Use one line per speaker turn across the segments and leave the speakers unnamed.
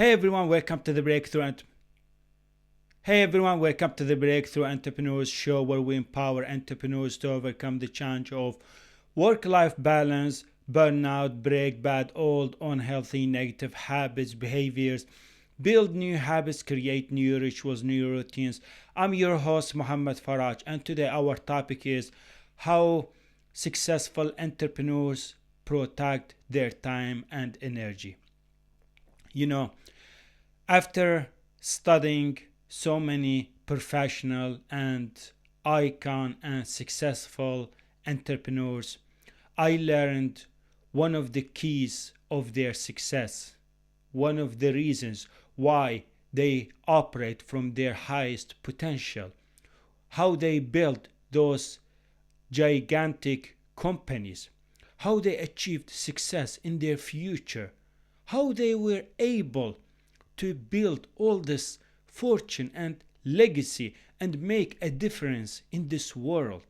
Hey everyone, welcome to the Breakthrough. Hey everyone, welcome to the Breakthrough Entrepreneurs Show, where we empower entrepreneurs to overcome the challenge of work-life balance, burnout, break bad, old, unhealthy, negative habits, behaviors, build new habits, create new rituals, new routines. I'm your host, Muhammad Faraj, and today our topic is how successful entrepreneurs protect their time and energy. You know, after studying so many professional and icon and successful entrepreneurs, I learned one of the keys of their success, one of the reasons why they operate from their highest potential, how they built those gigantic companies, how they achieved success in their future, how they were able to build all this fortune and legacy and make a difference in this world.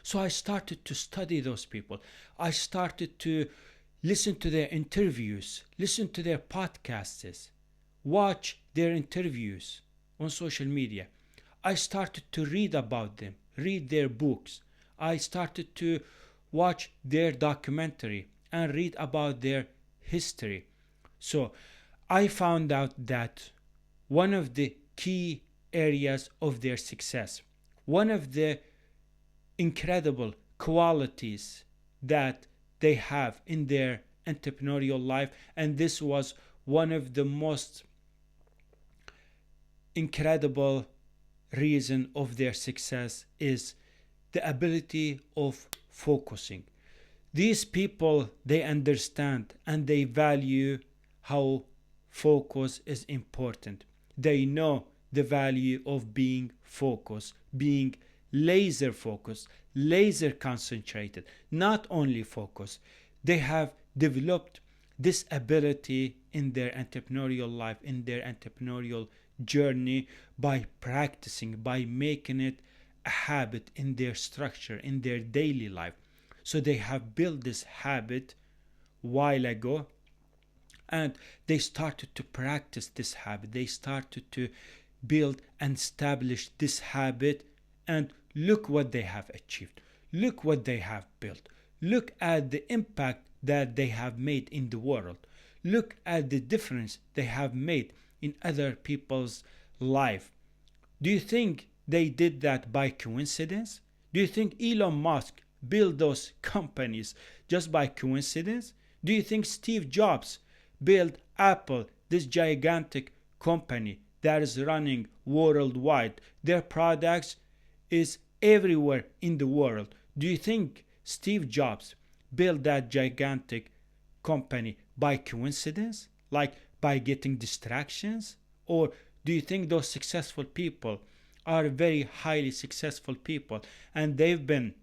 So I started to study those people. I started to listen to their interviews, listen to their podcasts, watch their interviews on social media. I started to read about them, read their books. I started to watch their documentary and read about their history. So I found out that one of the key areas of their success, one of the incredible qualities that they have in their entrepreneurial life, and this was one of the most incredible reason of their success, is the ability of focusing. These people, they understand and they value how focus is important. They know the value of being focused, being laser focused, laser concentrated, not only focused. They have developed this ability in their entrepreneurial life, in their entrepreneurial journey, by practicing, by making it a habit in their structure, in their daily life. So they have built this habit while ago, and they started to practice this habit. They started to build and establish this habit, and look what they have achieved. Look what they have built. Look at the impact that they have made in the world. Look at the difference they have made in other people's life. Do you think they did that by coincidence? Do you think Elon Musk built those companies just by coincidence? Do you think Steve Jobs built Apple, this gigantic company that is running worldwide? Their products is everywhere in the world. Do you think Steve Jobs built that gigantic company by coincidence? Like by getting distractions? Or do you think those successful people are very highly successful people and they've been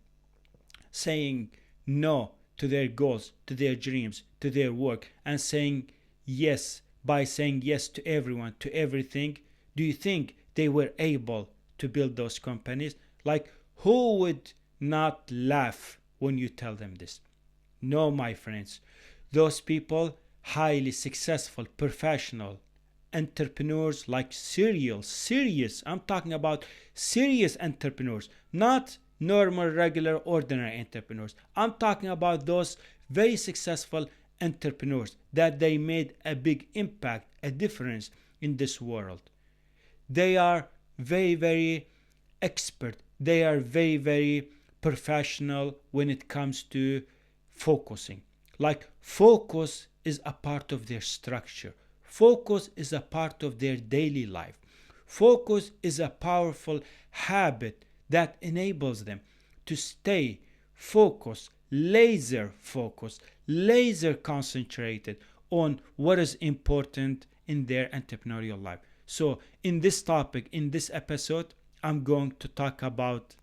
saying no to their goals, to their dreams, to their work, and saying yes, by saying yes to everyone, to everything? Do you think they were able to build those companies? Like, who would not laugh when you tell them this? No, my friends. Those people, highly successful, professional, entrepreneurs, like serious, I'm talking about serious entrepreneurs, not normal, regular, ordinary entrepreneurs. I'm talking about those very successful entrepreneurs that they made a big impact, a difference in this world. They are very expert. They are very professional when it comes to focusing. Like, focus is a part of their structure. Focus is a part of their daily life. Focus is a powerful habit that enables them to stay focused, laser concentrated on what is important in their entrepreneurial life. So, in this topic, in this episode, I'm going to talk about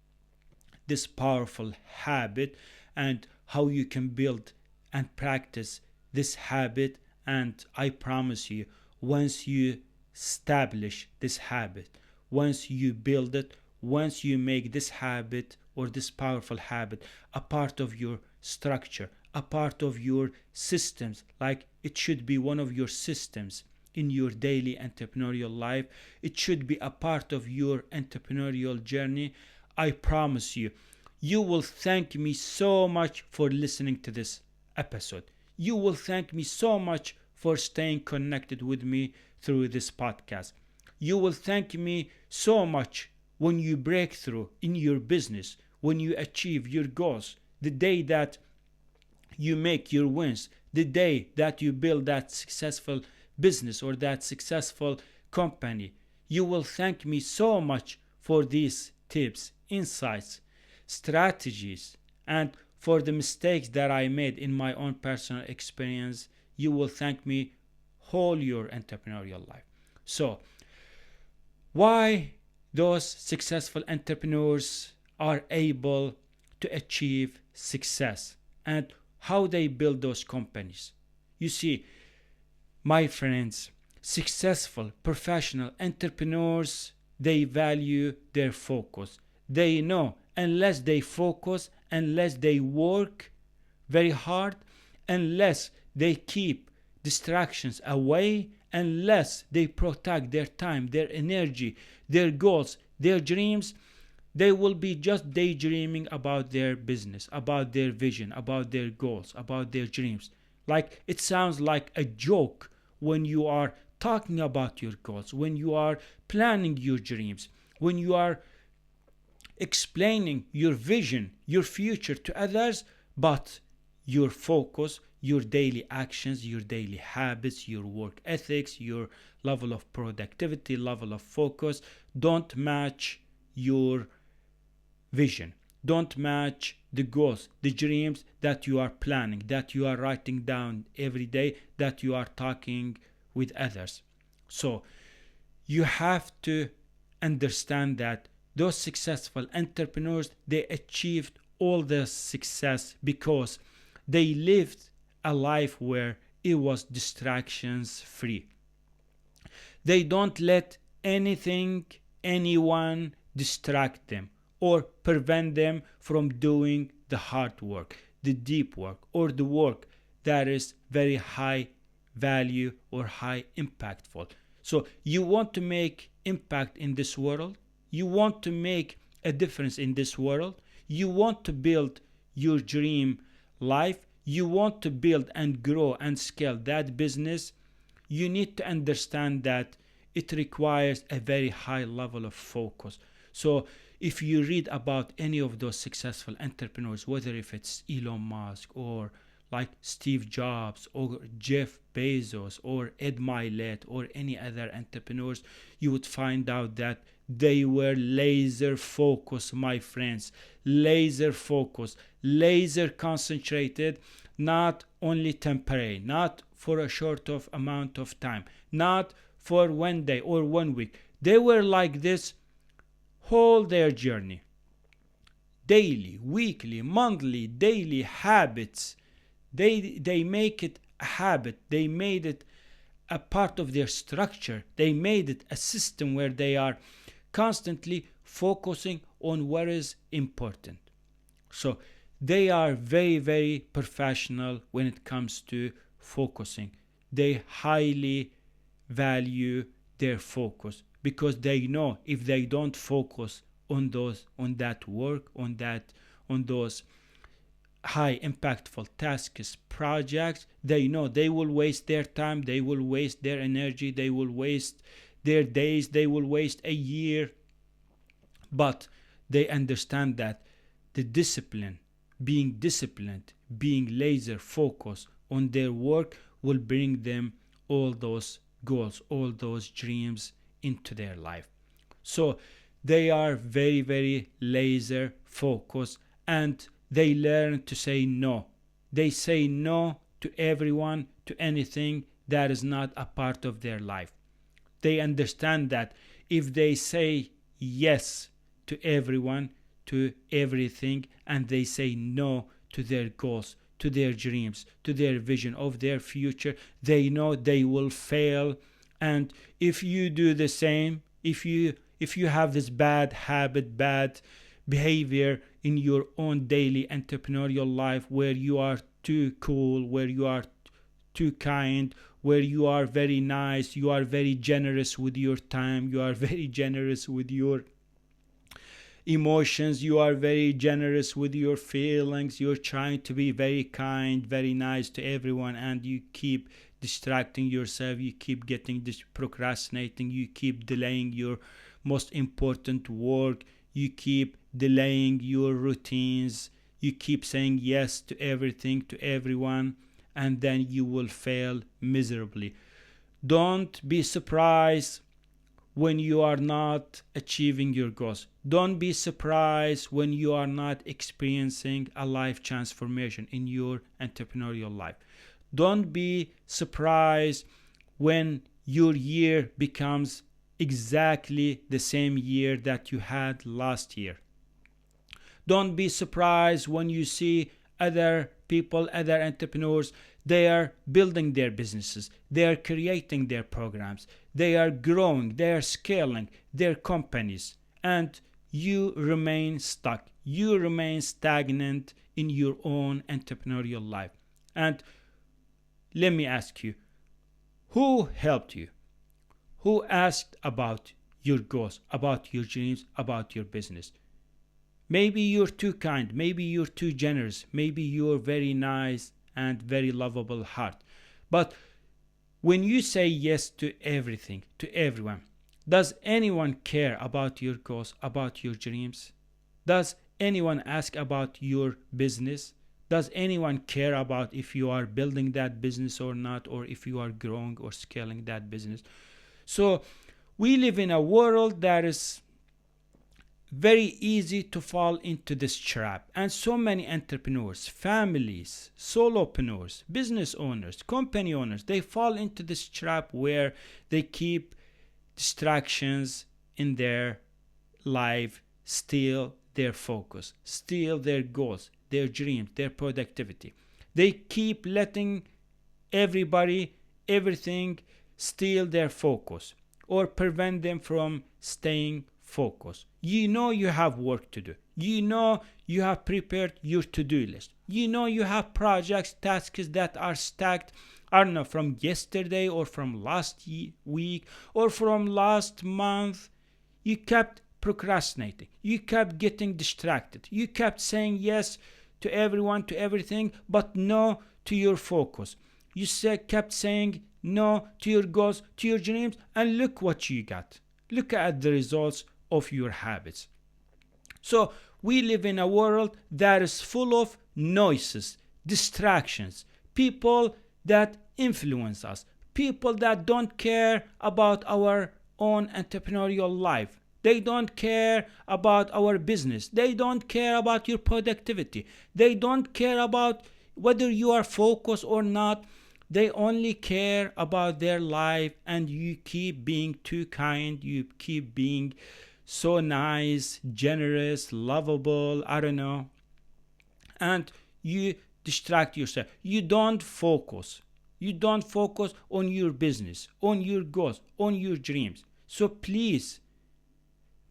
this powerful habit and how you can build and practice this habit. And I promise you, once you establish this habit, once you build it, once you make this habit or this powerful habit a part of your structure, a part of your systems, like it should be one of your systems in your daily entrepreneurial life. It should be a part of your entrepreneurial journey. I promise you, you will thank me so much for listening to this episode. You will thank me so much for staying connected with me through this podcast. You will thank me so much when you break through in your business, when you achieve your goals, the day that you make your wins, the day that you build that successful business or that successful company. You will thank me so much for these tips, insights, strategies, and for the mistakes that I made in my own personal experience. You will thank me whole your entrepreneurial life. So, why those successful entrepreneurs are able to achieve success and how they build those companies. You see, my friends, successful professional entrepreneurs, they value their focus. They know unless they focus, unless they work very hard, unless they keep distractions away, unless they protect their time, their energy, their goals, their dreams, they will be just daydreaming about their business, about their vision, about their goals, about their dreams. Like it sounds like a joke when you are talking about your goals, when you are planning your dreams, when you are explaining your vision, your future to others, but your focus, your daily actions, your daily habits, your work ethics, your level of productivity, level of focus don't match your vision, don't match the goals, the dreams that you are planning, that you are writing down every day, that you are talking with others. So you have to understand that those successful entrepreneurs, they achieved all their success because they lived a life where it was distractions free. They don't let anything, anyone distract them or prevent them from doing the hard work, the deep work, or the work that is very high value or high impactful. So you want to make impact in this world, you want to make a difference in this world, you want to build your dream life, you want to build and grow and scale that business, you need to understand that it requires a very high level of focus. So if you read about any of those successful entrepreneurs, whether if it's Elon Musk or like Steve Jobs or Jeff Bezos or Ed Mylett or any other entrepreneurs, you would find out that they were laser focused, my friends, laser focused, laser concentrated, not only temporary, not for a short of amount of time, not for 1 day or 1 week. They were like this whole their journey. Daily, weekly, monthly, daily habits. They make it a habit. They made it a part of their structure. They made it a system where they are constantly focusing on what is important. So they are very, very professional when it comes to focusing. They highly value their focus because they know if they don't focus on that work, on those high impactful tasks, projects, they know they will waste their time, they will waste their energy, they will waste their days, they will waste a year. But they understand that the discipline, being laser focused on their work will bring them all those goals, all those dreams into their life. So they are very, very laser focused and they learn to say no. They say no to everyone, to anything that is not a part of their life. They understand that if they say yes to everyone, to everything, and they say no to their goals, to their dreams, to their vision of their future, they know they will fail. And if you do the same, if you have this bad habit, bad behavior in your own daily entrepreneurial life where you are too cool, where you are too kind, where you are very nice, you are very generous with your time, you are very generous with your emotions, you are very generous with your feelings, you're trying to be very kind, very nice to everyone, and you keep distracting yourself, you keep getting this procrastinating, you keep delaying your most important work, you keep delaying your routines, you keep saying yes to everything, to everyone, and then you will fail miserably. Don't be surprised when you are not achieving your goals. Don't be surprised when you are not experiencing a life transformation in your entrepreneurial life. Don't be surprised when your year becomes exactly the same year that you had last year. Don't be surprised when you see other people, other entrepreneurs, they are building their businesses, they are creating their programs, they are growing, they are scaling their companies, and you remain stuck. You remain stagnant in your own entrepreneurial life. And let me ask you, who helped you? Who asked about your goals, about your dreams, about your business? Maybe you're too kind, maybe you're too generous, maybe you're very nice and very lovable heart. But when you say yes to everything, to everyone, does anyone care about your goals, about your dreams? Does anyone ask about your business? Does anyone care about if you are building that business or not, or if you are growing or scaling that business? So we live in a world that is very easy to fall into this trap, and so many entrepreneurs, families, solopreneurs, business owners, company owners, they fall into this trap where they keep distractions in their life, steal their focus, steal their goals, their dreams, their productivity. They keep letting everybody, everything steal their focus or prevent them from staying focused. You know you have work to do. You know you have prepared your to-do list. You know you have projects, tasks that are stacked, I don't know, from yesterday or from last week or from last month. You kept procrastinating. You kept getting distracted. You kept saying yes to everyone, to everything, but no to your focus. You kept saying no to your goals, to your dreams, and look what you got. Look at the results of your habits. So we live in a world that is full of noises, distractions, people that influence us, people that don't care about our own entrepreneurial life. They don't care about our business. They don't care about your productivity. They don't care about whether you are focused or not. They only care about their life, and you keep being too kind. You keep being so nice, generous, lovable, I don't know. And you distract yourself. You don't focus. You don't focus on your business, on your goals, on your dreams. So please,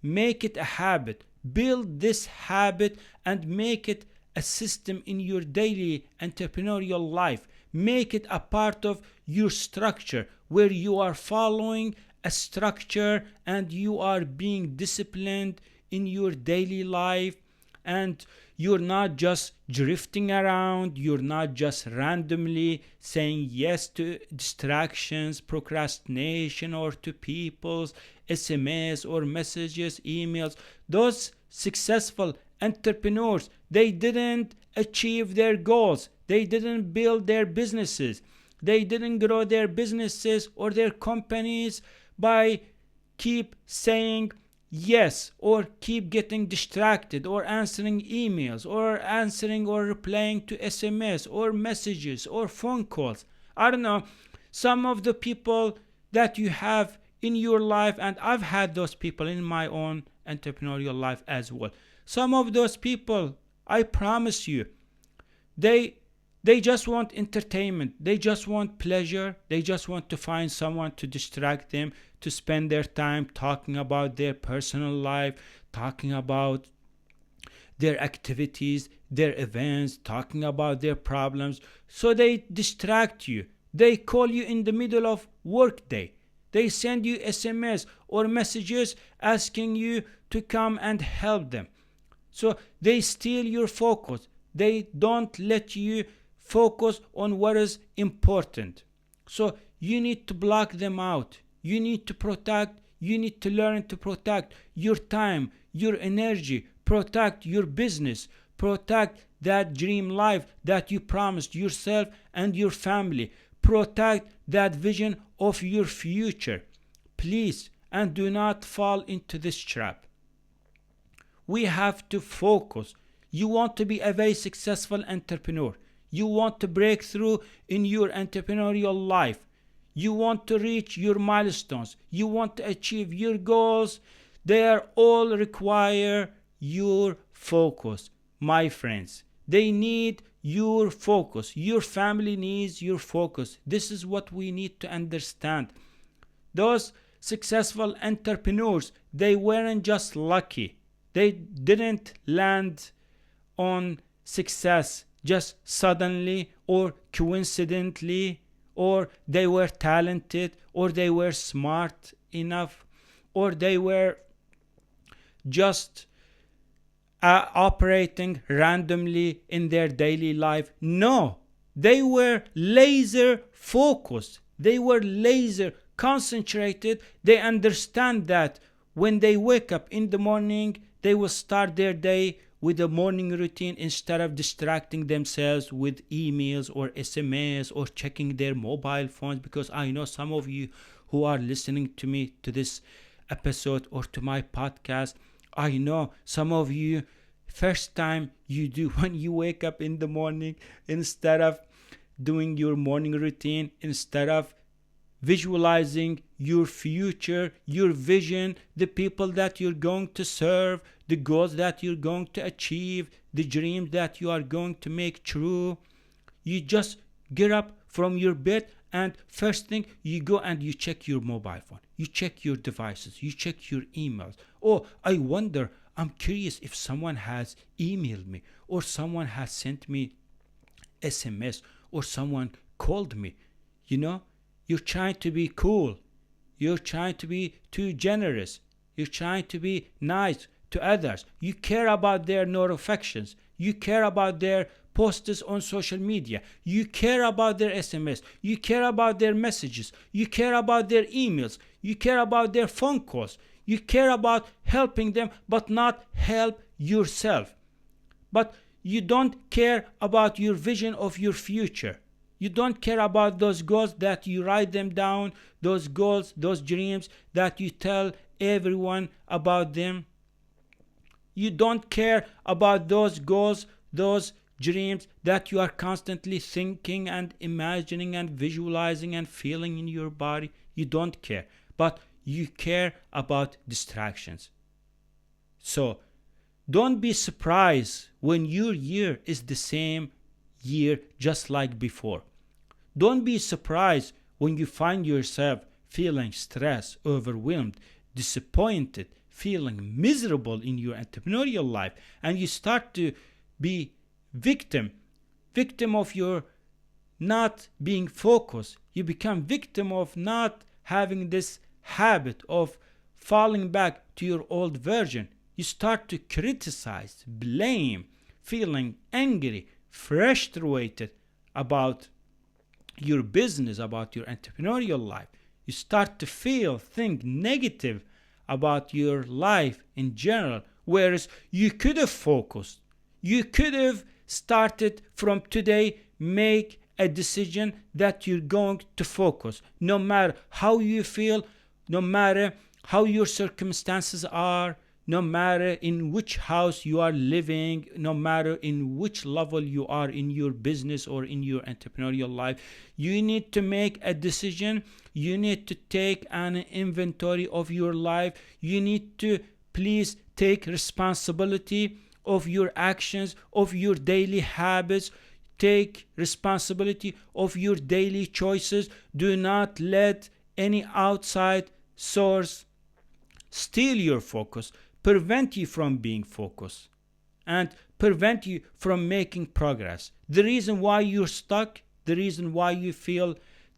make it a habit. Build this habit and make it a system in your daily entrepreneurial life. Make it a part of your structure where you are following a structure and you are being disciplined in your daily life, and you're not just drifting around, you're not just randomly saying yes to distractions, procrastination, or to people's SMS or messages, emails. Those successful entrepreneurs, they didn't achieve their goals, they didn't build their businesses, they didn't grow their businesses or their companies by keep saying yes or keep getting distracted or answering emails or answering or replying to SMS or messages or phone calls. I don't know, some of the people that you have in your life, and I've had those people in my own entrepreneurial life as well. Some of those people, I promise you, they just want entertainment. They just want pleasure. They just want to find someone to distract them, to spend their time talking about their personal life, talking about their activities, their events, talking about their problems. So they distract you. They call you in the middle of workday. They send you SMS or messages asking you to come and help them. So they steal your focus. They don't let you focus on what is important. So you need to block them out. You need to learn to protect your time, your energy, protect your business, protect that dream life that you promised yourself and your family. Protect that vision of your future. Please, and do not fall into this trap. We have to focus. You want to be a very successful entrepreneur. You want to break through in your entrepreneurial life. You want to reach your milestones. You want to achieve your goals. They all require your focus, my friends. They need your focus. Your family needs your focus. This is what we need to understand. Those successful entrepreneurs, they weren't just lucky. They didn't land on success just suddenly or coincidentally, or they were talented, or they were smart enough, or they were just operating randomly in their daily life. No, they were laser focused. They were laser concentrated. They understand that when they wake up in the morning, they will start their day with a morning routine instead of distracting themselves with emails or SMS or checking their mobile phones. Because I know some of you who are listening to me to this episode or to my podcast, I know some of you, first time you do when you wake up in the morning, instead of doing your morning routine, instead of visualizing your future, your vision, the people that you're going to serve, the goals that you're going to achieve, the dreams that you are going to make true, you just get up from your bed and first thing you go and you check your mobile phone, you check your devices, you check your emails. Oh, I wonder, I'm curious if someone has emailed me or someone has sent me SMS or someone called me. You're trying to be cool. You're trying to be too generous. You're trying to be nice to others. You care about their notifications. You care about their posts on social media. You care about their SMS. You care about their messages. You care about their emails. You care about their phone calls. You care about helping them, but not help yourself. But you don't care about your vision of your future. You don't care about those goals that you write them down, those goals, those dreams that you tell everyone about them. You don't care about those goals, those dreams that you are constantly thinking and imagining and visualizing and feeling in your body. You don't care. But you care about distractions. So, don't be surprised when your year is the same year just like before. Don't be surprised when you find yourself feeling stressed, overwhelmed, disappointed, feeling miserable in your entrepreneurial life, and you start to be victim of your not being focused. You become victim of not having this habit of falling back to your old version. You start to criticize, blame, feeling angry, frustrated about your business, about your entrepreneurial life. You start to think negative about your life in general, whereas you could have focused. You could have started from today, make a decision that you're going to focus. No matter how you feel, no matter how your circumstances are, no matter in which house you are living, no matter in which level you are in your business or in your entrepreneurial life, you need to make a decision. You need to take an inventory of your life. You need to please take responsibility of your actions, of your daily habits. Take responsibility of your daily choices. Do not let any outside source steal your focus, prevent you from being focused, and prevent you from making progress. The reason why you're stuck, the reason why you feel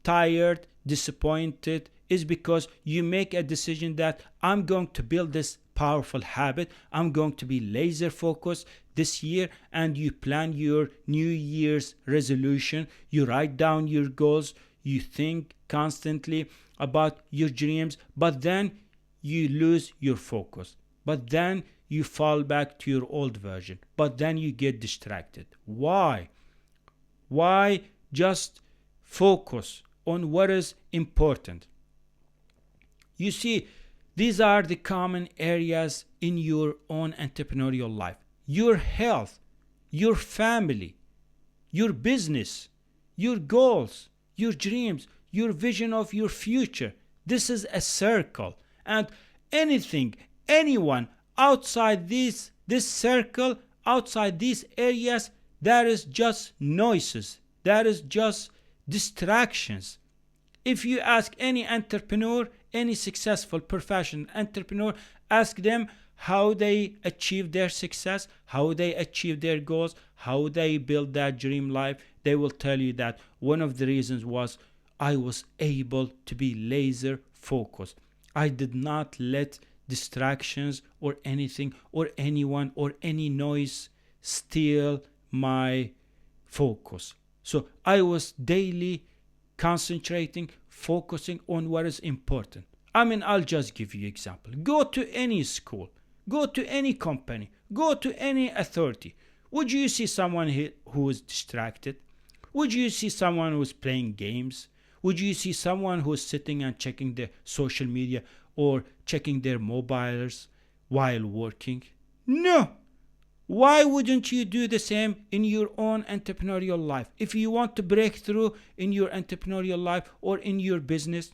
tired, disappointed, is because you make a decision that I'm going to build this powerful habit. I'm going to be laser focused this year, and you plan your New Year's resolution. You write down your goals. You think constantly about your dreams, but then you lose your focus. But then you fall back to your old version. But then you get distracted. Why? Why just focus on what is important? You see, these are the common areas in your own entrepreneurial life. Your health, your family, your business, your goals, your dreams, your vision of your future. This is a circle. And anything, anyone outside this circle, outside these areas, that is just noises. That is just distractions. If you ask any entrepreneur, any successful professional entrepreneur, ask them how they achieve their success, how they achieve their goals, how they build that dream life, they will tell you that one of the reasons was I was able to be laser focused. I did not let distractions or anything or anyone or any noise steal my focus. So I was daily concentrating, focusing on what is important. I mean, I'll just give you an example. Go to any school, go to any company, go to any authority. Would you see someone who is distracted? Would you see someone who is playing games? Would you see someone who is sitting and checking their social media or checking their mobiles while working? No. Why wouldn't you do the same in your own entrepreneurial life? If you want to break through in your entrepreneurial life or in your business,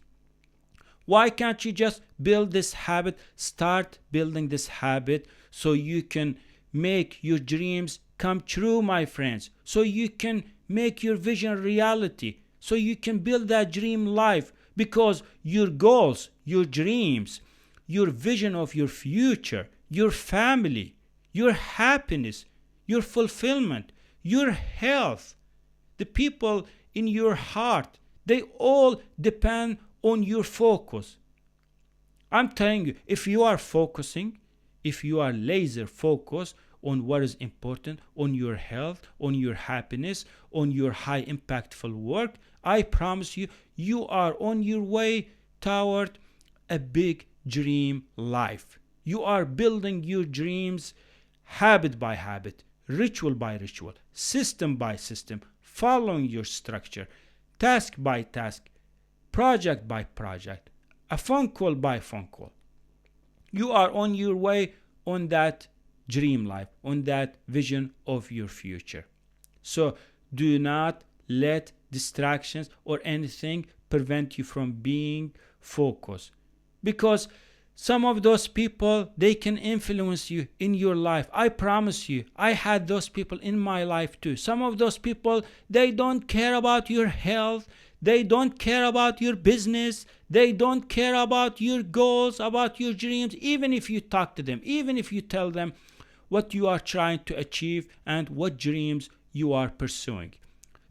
why can't you just build this habit, start building this habit so you can make your dreams come true, my friends, so you can make your vision reality, so you can build that dream life, because your goals, your dreams, your vision of your future, your family, your happiness, your fulfillment, your health, the people in your heart, they all depend on your focus. I'm telling you, if you are focusing, if you are laser focused on what is important, on your health, on your happiness, on your high impactful work, I promise you, you are on your way toward a big dream life. You are building your dreams habit by habit, ritual by ritual, system by system, following your structure, task by task, project by project, a phone call by phone call. You are on your way on that dream life, on that vision of your future. So do not let distractions or anything prevent you from being focused, because some of those people, they can influence you in your life. I promise you, I had those people in my life too. Some of those people, they don't care about your health. They don't care about your business. They don't care about your goals, about your dreams. Even if you talk to them, even if you tell them what you are trying to achieve and what dreams you are pursuing.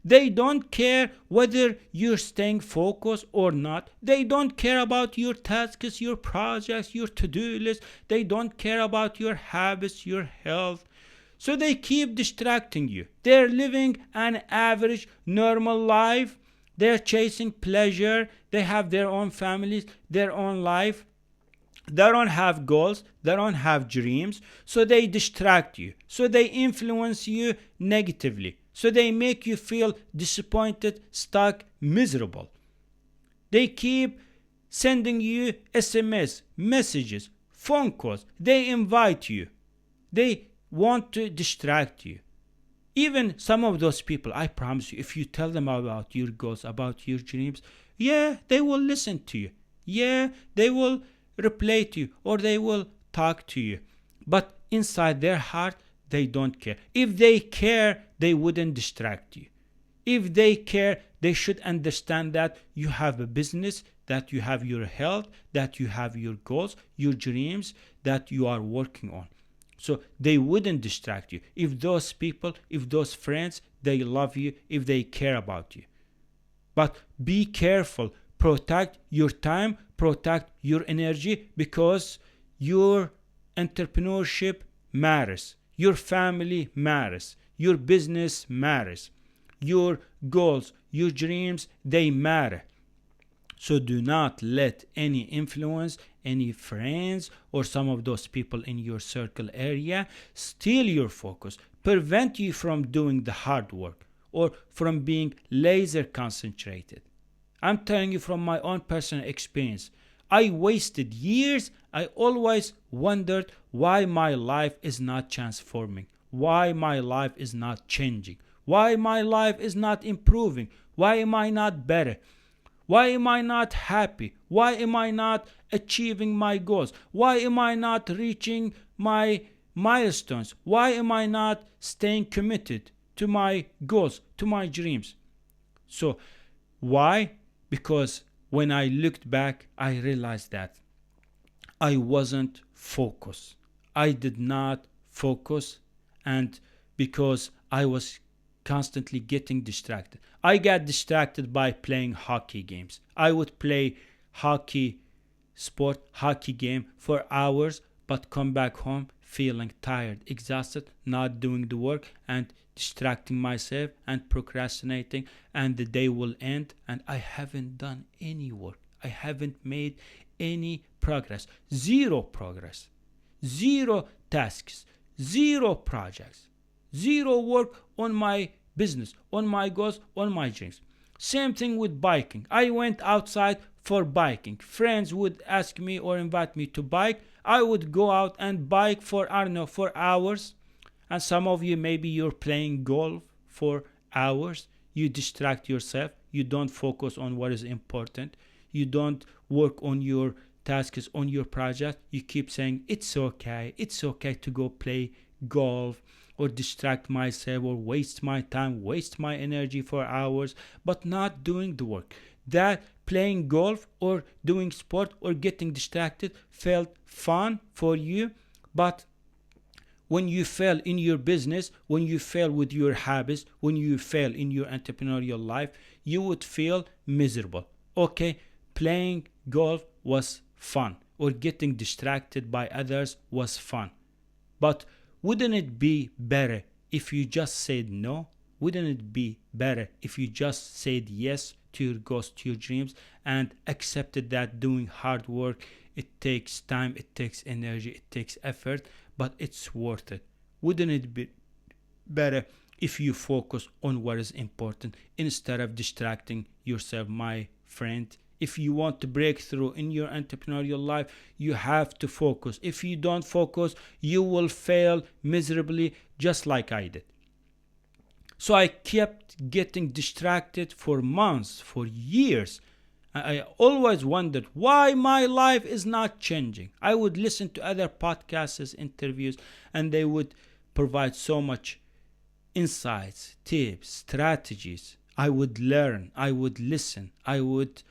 They don't care whether you're staying focused or not. They don't care about your tasks, your projects, your to-do list. They don't care about your habits, your health. So they keep distracting you. They're living an average, normal life. They're chasing pleasure. They have their own families, their own life. They don't have goals. They don't have dreams. So they distract you. So they influence you negatively. So they make you feel disappointed, stuck, miserable. They keep sending you SMS, messages, phone calls. They invite you. They want to distract you. Even some of those people, I promise you, if you tell them about your goals, about your dreams, yeah, they will listen to you. Yeah, they will reply to you or they will talk to you. But inside their heart, they don't care. If they care, they wouldn't distract you. If they care, they should understand that you have a business, that you have your health, that you have your goals, your dreams that you are working on. So they wouldn't distract you. If those people, if those friends, they love you, if they care about you. But be careful. Protect your time, protect your energy, because your entrepreneurship matters. Your family matters. Your business matters. Your goals, your dreams, they matter. So do not let any influence, any friends, or some of those people in your circle area steal your focus, prevent you from doing the hard work, or from being laser concentrated. I'm telling you from my own personal experience. I wasted years. I always wondered why my life is not transforming, why my life is not changing, why my life is not improving, why am I not better? Why am I not happy? Why am I not achieving my goals? Why am I not reaching my milestones? Why am I not staying committed to my goals, to my dreams? So, why? Because when I looked back, I realized that I wasn't focused. I did not focus, and because I was constantly getting distracted. I got distracted by playing hockey games. I would play hockey game for hours, but come back home feeling tired, exhausted, not doing the work, and distracting myself and procrastinating, and the day will end and I haven't done any work. I haven't made any progress. Zero progress. Zero tasks. Zero projects. Zero work on my business, on my goals, on my dreams. Same thing with biking. I went outside for biking. Friends would ask me or invite me to bike. I would go out and bike for, I don't know, for hours. And some of you, maybe you're playing golf for hours. You distract yourself. You don't focus on what is important. You don't work on your tasks, on your project. You keep saying, it's okay to go play golf, or distract myself, or waste my time, waste my energy for hours, but not doing the work. That playing golf or doing sport or getting distracted felt fun for you, but when you fail in your business, when you fail with your habits, when you fail in your entrepreneurial life, you would feel miserable. Okay, playing golf was fun, or getting distracted by others was fun, but wouldn't it be better if you just said no? Wouldn't it be better if you just said yes to your goals, to your dreams, and accepted that doing hard work, it takes time, it takes energy, it takes effort, but it's worth it? Wouldn't it be better if you focus on what is important instead of distracting yourself, my friend? If you want to break through in your entrepreneurial life, you have to focus. If you don't focus, you will fail miserably, just like I did. So I kept getting distracted for months, for years. I always wondered why my life is not changing. I would listen to other podcasts, interviews, and they would provide so much insights, tips, strategies. I would learn, I would listen, I would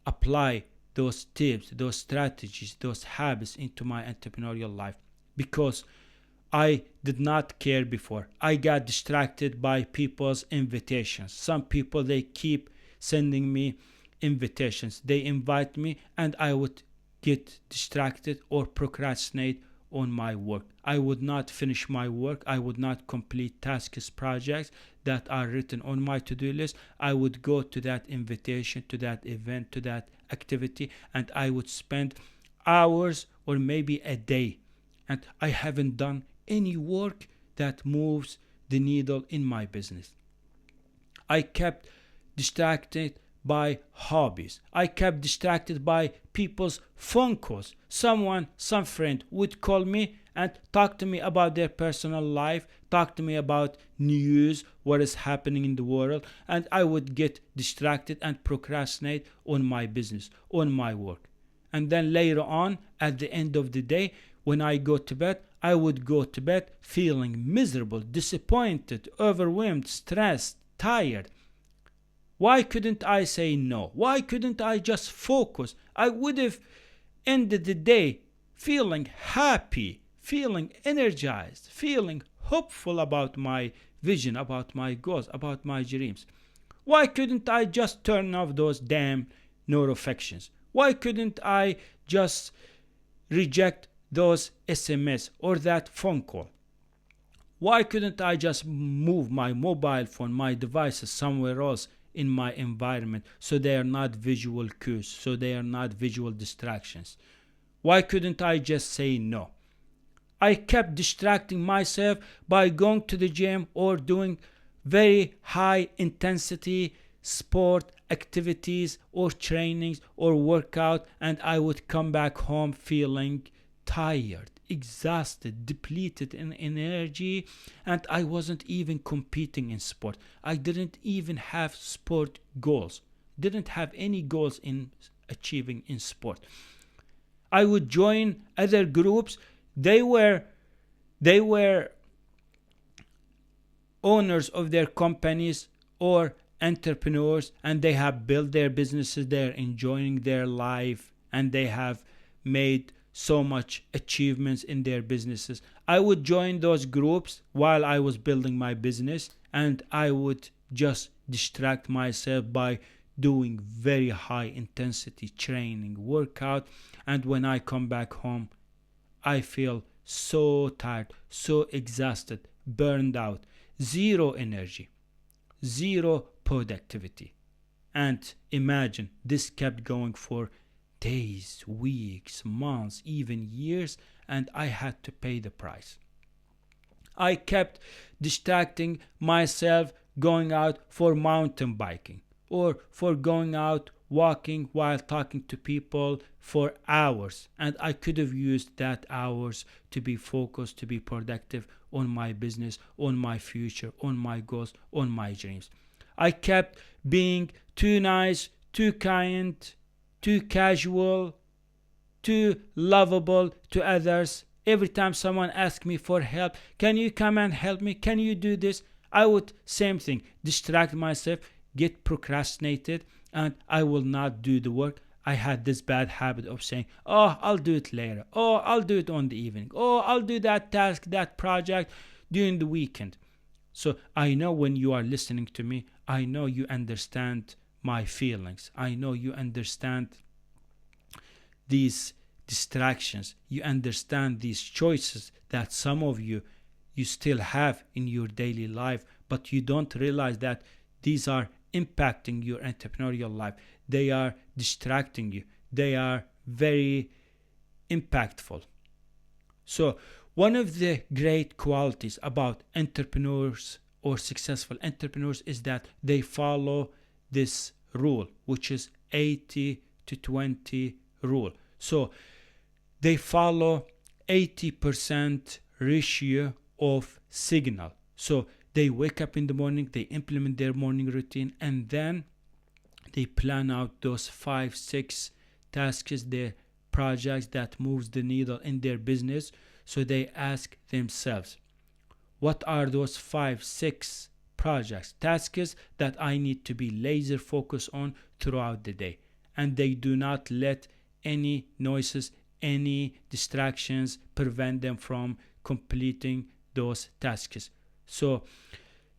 apply those tips, those strategies, those habits into my entrepreneurial life, because I did not care before. I got distracted by people's invitations. Some people, they keep sending me invitations. They invite me and I would get distracted or procrastinate on my work. I would not finish my work. I would not complete tasks, projects that are written on my to-do list. I would go to that invitation, to that event, to that activity, and I would spend hours or maybe a day, and I haven't done any work that moves the needle in my business. I kept distracted by hobbies. I kept distracted by people's phone calls. Some friend would call me and talk to me about their personal life, talk to me about news, what is happening in the world, and I would get distracted and procrastinate on my business, on my work. And then later on, at the end of the day, when I go to bed, I would go to bed feeling miserable, disappointed, overwhelmed, stressed, tired. Why couldn't I say no? Why couldn't I just focus? I would have ended the day feeling happy, feeling energized, feeling hopeful about my vision, about my goals, about my dreams. Why couldn't I just turn off those damn notifications? Why couldn't I just reject those SMS or that phone call? Why couldn't I just move my mobile phone, my devices somewhere else in my environment so they are not visual cues, so they are not visual distractions? Why couldn't I just say no? I kept distracting myself by going to the gym or doing very high intensity sport activities or trainings or workout, and I would come back home feeling tired, exhausted, depleted in energy, and I wasn't even competing in sport. I didn't even have sport goals. Didn't have any goals in achieving in sport. I would join other groups. They were owners of their companies or entrepreneurs, and they have built their businesses. They're enjoying their life, and they have made so much achievements in their businesses. I would join those groups while I was building my business, and I would just distract myself by doing very high intensity training, workout, and when I come back home, I feel so tired, so exhausted, burned out, zero energy, zero productivity. And imagine this kept going for days, weeks, months, even years, and I had to pay the price. I kept distracting myself going out for mountain biking or for going out walking while talking to people for hours, and I could have used that hours to be focused, to be productive on my business, on my future, on my goals, on my dreams. I kept being too nice, too kind, too casual, too lovable to others. Every time someone asked me for help, can you come and help me? Can you do this? I would, same thing, distract myself, get procrastinated, and I will not do the work. I had this bad habit of saying, oh, I'll do it later. Oh, I'll do it on the evening. Oh, I'll do that task, that project during the weekend. So I know when you are listening to me, I know you understand my feelings. I know you understand these distractions. You understand these choices that some of you still have in your daily life, but you don't realize that these are impacting your entrepreneurial life. They are distracting you. They are very impactful. So one of the great qualities about entrepreneurs or successful entrepreneurs is that they follow this rule, which is 80 to 20 rule. So they follow 80% ratio of signal. So they wake up in the morning, they implement their morning routine, and then they plan out those 5-6 tasks, their projects that moves the needle in their business. So they ask themselves, what are those 5-6 projects, tasks that I need to be laser focused on throughout the day? And they do not let any noises, any distractions prevent them from completing those tasks. So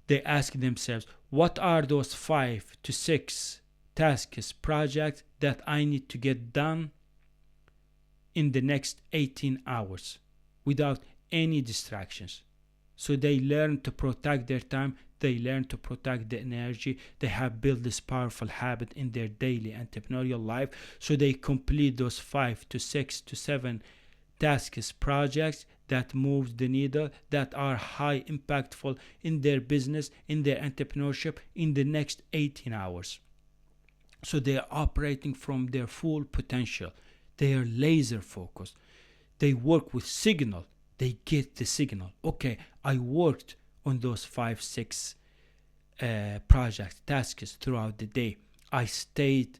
they ask themselves, what are those 5 to 6 tasks, projects that I need to get done in the next 18 hours without any distractions? So they learn to protect their time, they learn to protect the energy. They have built this powerful habit in their daily entrepreneurial life. So they complete those 5 to 6 to 7 tasks, projects that moves the needle, that are high impactful in their business, in their entrepreneurship in the next 18 hours. So they are operating from their full potential. They are laser focused. They work with signal. They get the signal. Okay, I worked on those 5-6 projects, tasks throughout the day. I stayed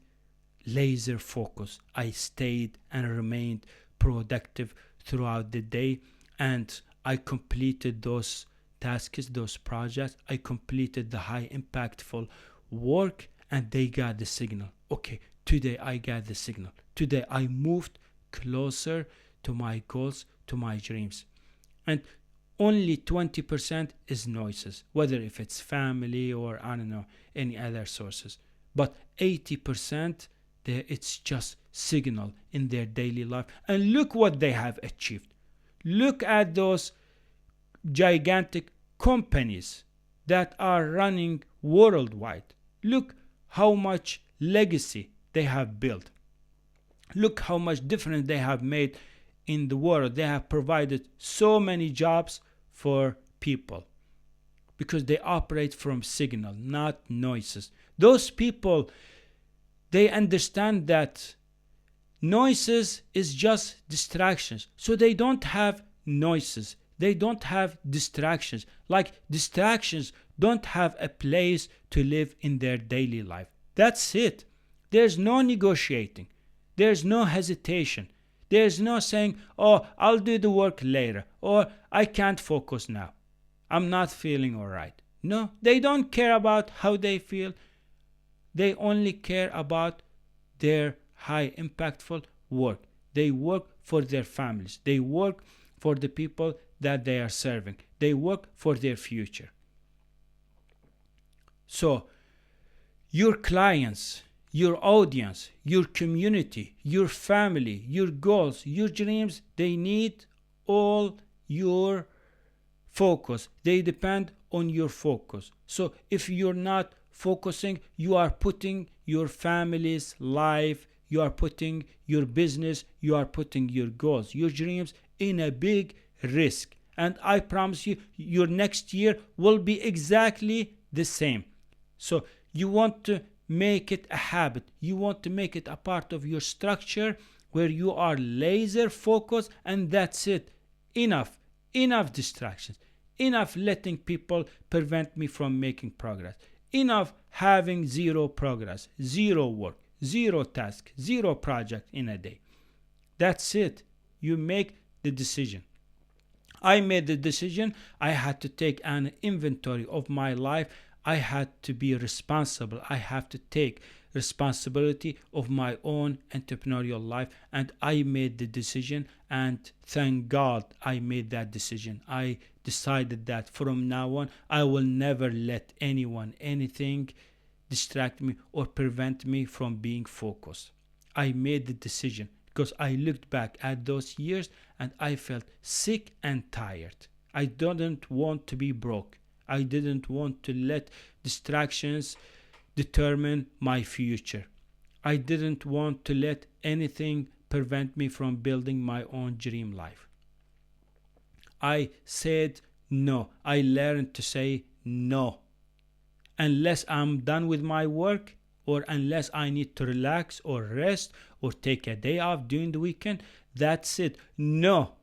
laser focused. I stayed and remained productive throughout the day, and I completed those tasks, those projects. I completed the high impactful work, and they got the signal. Okay, today I got the signal. Today I moved closer to my goals, to my dreams. And only 20% is noises, whether if it's family or I don't know, any other sources. But 80%, it's just signal in their daily life. And look what they have achieved. Look at those gigantic companies that are running worldwide. Look how much legacy they have built. Look how much difference they have made in the world. They have provided so many jobs for people because they operate from signal, not noises. Those people, they understand that noises is just distractions. So they don't have noises. They don't have distractions. Like distractions don't have a place to live in their daily life. That's it. There's no negotiating. There's no hesitation. There's no saying, oh, I'll do the work later, or I can't focus now. I'm not feeling all right. No, they don't care about how they feel. They only care about their high impactful work. They work for their families. They work for the people that they are serving. They work for their future. So, your clients, your audience, your community, your family, your goals, your dreams, they need all your focus. They depend on your focus. So if you're not focusing, you are putting your family's life, you are putting your business, you are putting your goals, your dreams in a big risk. And I promise you, your next year will be exactly the same. So you want to make it a habit. You want to make it a part of your structure where you are laser focused, and that's it. Enough distractions. Enough letting people prevent me from making progress. Enough having zero progress, zero work, zero task, zero project in a day. That's it. You make the decision. I made the decision. I had to take an inventory of my life. I had to be responsible. I have to take responsibility of my own entrepreneurial life, and I made the decision, and thank God I made that decision. I decided that from now on I will never let anyone, anything distract me or prevent me from being focused. I made the decision because I looked back at those years and I felt sick and tired. I didn't want to be broke. I didn't want to let distractions determine my future. I didn't want to let anything prevent me from building my own dream life. I said no. I learned to say no. Unless I'm done with my work, or unless I need to relax or rest or take a day off during the weekend, that's it. No.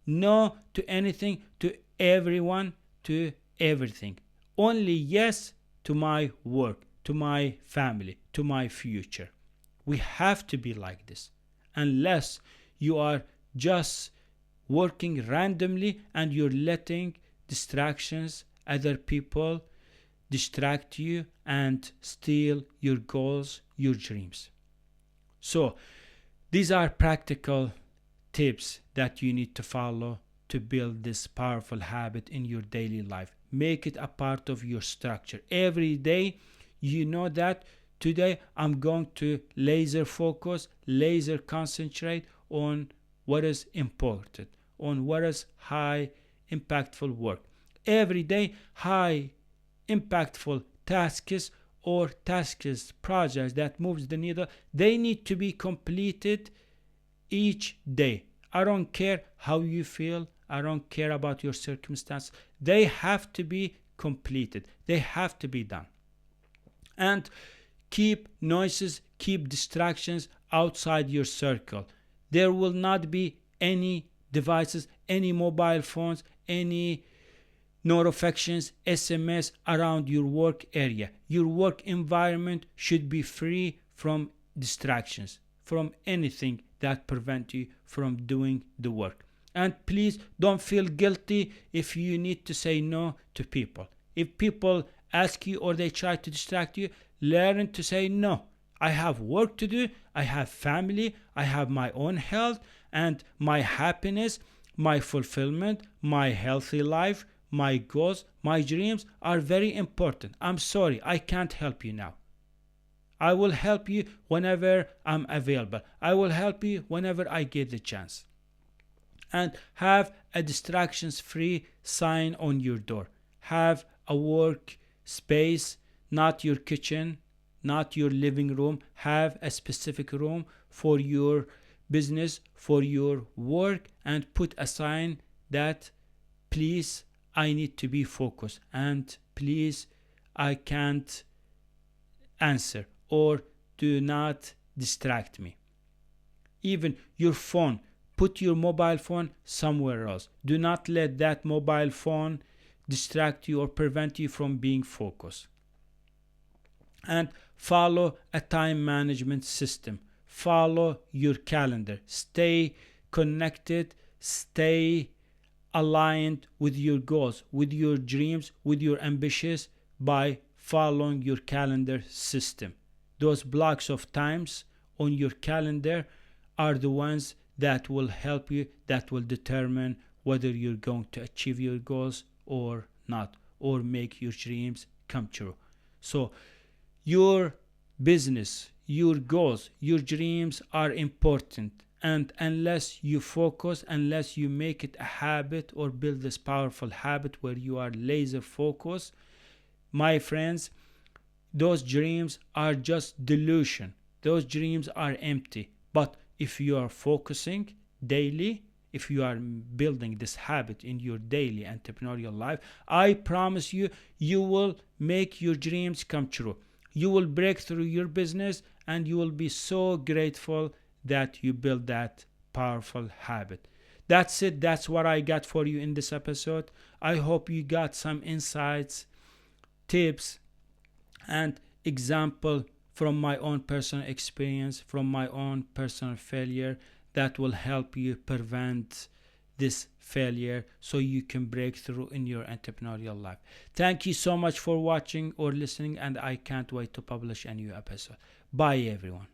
No to anything, to everyone, to everything. Only yes to my work, to my family, to my future. We have to be like this. Unless you are just working randomly and you're letting distractions, other people distract you and steal your goals, your dreams. So these are practical tips that you need to follow to build this powerful habit in your daily life. Make it a part of your structure. Every day, you know that today I'm going to laser focus, laser concentrate on what is important, on what is high impactful work. Every day, high impactful tasks or tasks, projects that moves the needle, they need to be completed each day. I don't care how you feel. I don't care about your circumstance. They have to be completed. They have to be done. And keep noises, keep distractions outside your circle. There will not be any devices, any mobile phones, any notifications, SMS around your work area. Your work environment should be free from distractions, from anything that prevent you from doing the work. And please don't feel guilty if you need to say no to people. If people ask you or they try to distract you, learn to say no. I have work to do. I have family. I have my own health and my happiness. my fulfillment, my healthy life, my goals, my dreams are very important. I'm sorry, I can't help you now. I will help you whenever I'm available. I will help you whenever I get the chance. And have a distractions free sign on your door. Have a work space, not your kitchen, not your living room. Have a specific room for your business, for your work, and put a sign that please, I need to be focused, and please, I can't answer, or do not distract me. Even your phone, put your mobile phone somewhere else. Do not let that mobile phone distract you or prevent you from being focused. And follow a time management system. Follow your calendar. Stay connected. Stay aligned with your goals, with your dreams, with your ambitions by following your calendar system. Those blocks of times on your calendar are the ones that will help you, that will determine whether you're going to achieve your goals or not, or make your dreams come true. So your business, your goals, your dreams are important. And unless you focus, unless you make it a habit or build this powerful habit where you are laser focused, my friends, those dreams are just delusion. Those dreams are empty. But if you are focusing daily, if you are building this habit in your daily entrepreneurial life, I promise you, you will make your dreams come true. You will break through your business, and you will be so grateful that you build that powerful habit. That's it. That's what I got for you in this episode. I hope you got some insights, tips, and example from my own personal experience, from my own personal failure, that will help you prevent this failure so you can break through in your entrepreneurial life. Thank you so much for watching or listening, and I can't wait to publish a new episode. Bye everyone.